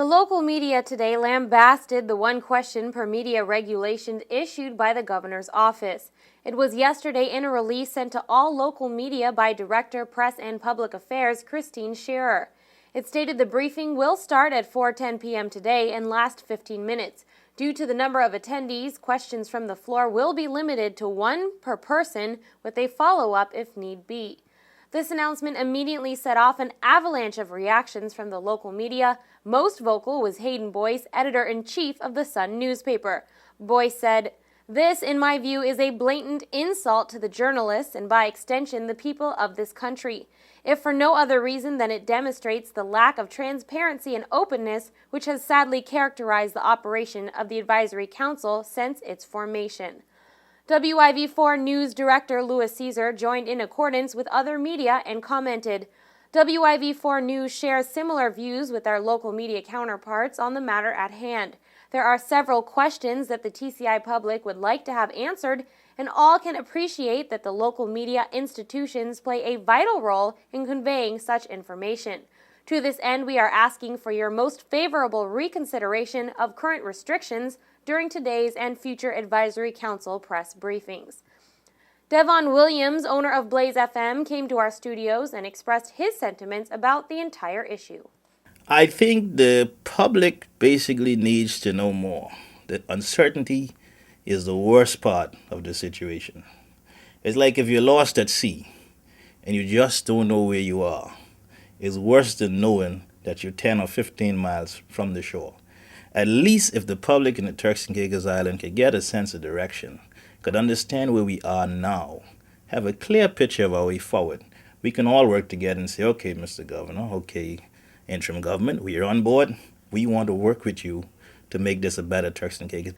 The local media today lambasted the one question per media regulation issued by the governor's office. It was yesterday in a release sent to all local media by Director, Press and Public Affairs Christine Shearer. It stated the briefing will start at 4:10 p.m. today and last 15 minutes. Due to the number of attendees, questions from the floor will be limited to one per person with a follow-up if need be. This announcement immediately set off an avalanche of reactions from the local media. Most vocal was Hayden Boyce, editor-in-chief of the Sun newspaper. Boyce said, "This, in my view, is a blatant insult to the journalists and by extension the people of this country, if for no other reason than it demonstrates the lack of transparency and openness which has sadly characterized the operation of the Advisory Council since its formation." WIV4 News Director Louis Caesar joined in accordance with other media and commented, "WIV4 News shares similar views with our local media counterparts on the matter at hand. There are several questions that the TCI public would like to have answered, and all can appreciate that the local media institutions play a vital role in conveying such information. To this end, we are asking for your most favorable reconsideration of current restrictions during today's and future Advisory Council press briefings." Devon Williams, owner of Blaze FM, came to our studios and expressed his sentiments about the entire issue. I think the public basically needs to know more. That uncertainty is the worst part of the situation. It's like if you're lost at sea and you just don't know where you are. It's worse than knowing that you're 10 or 15 miles from the shore. At least if the public in the Turks and Caicos Island could get a sense of direction, could understand where we are now, have a clear picture of our way forward, we can all work together and say, okay, Mr. Governor, okay, interim government, we are on board. We want to work with you to make this a better Turks and Caicos.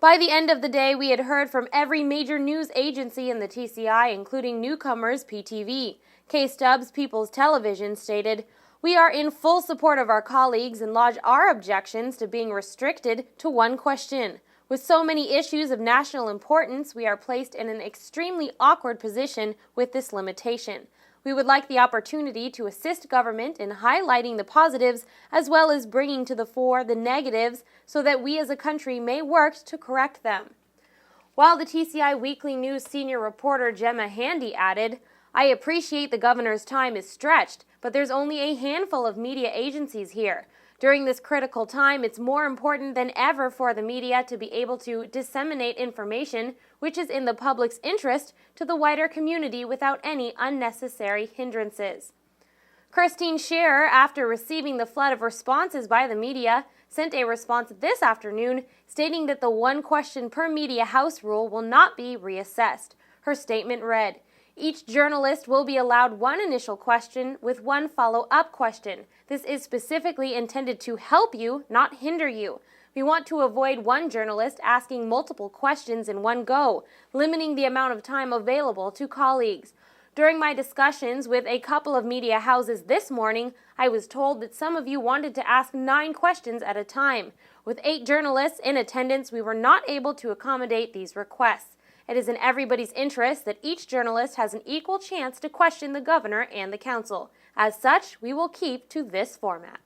By the end of the day, we had heard from every major news agency in the TCI, including newcomers PTV. K-Stubbs People's Television stated, "We are in full support of our colleagues and lodge our objections to being restricted to one question. With so many issues of national importance, we are placed in an extremely awkward position with this limitation. We would like the opportunity to assist government in highlighting the positives as well as bringing to the fore the negatives so that we as a country may work to correct them." While the TCI Weekly News senior reporter Gemma Handy added, "I appreciate the governor's time is stretched, but there's only a handful of media agencies here. During this critical time, it's more important than ever for the media to be able to disseminate information which is in the public's interest to the wider community without any unnecessary hindrances." Christine Shearer, after receiving the flood of responses by the media, sent a response this afternoon stating that the one question per media house rule will not be reassessed. Her statement read, "Each journalist will be allowed one initial question with one follow-up question. This is specifically intended to help you, not hinder you. We want to avoid one journalist asking multiple questions in one go, limiting the amount of time available to colleagues. During my discussions with a couple of media houses this morning, I was told that some of you wanted to ask 9 questions at a time. With 8 journalists in attendance, we were not able to accommodate these requests. It is in everybody's interest that each journalist has an equal chance to question the governor and the council. As such, we will keep to this format."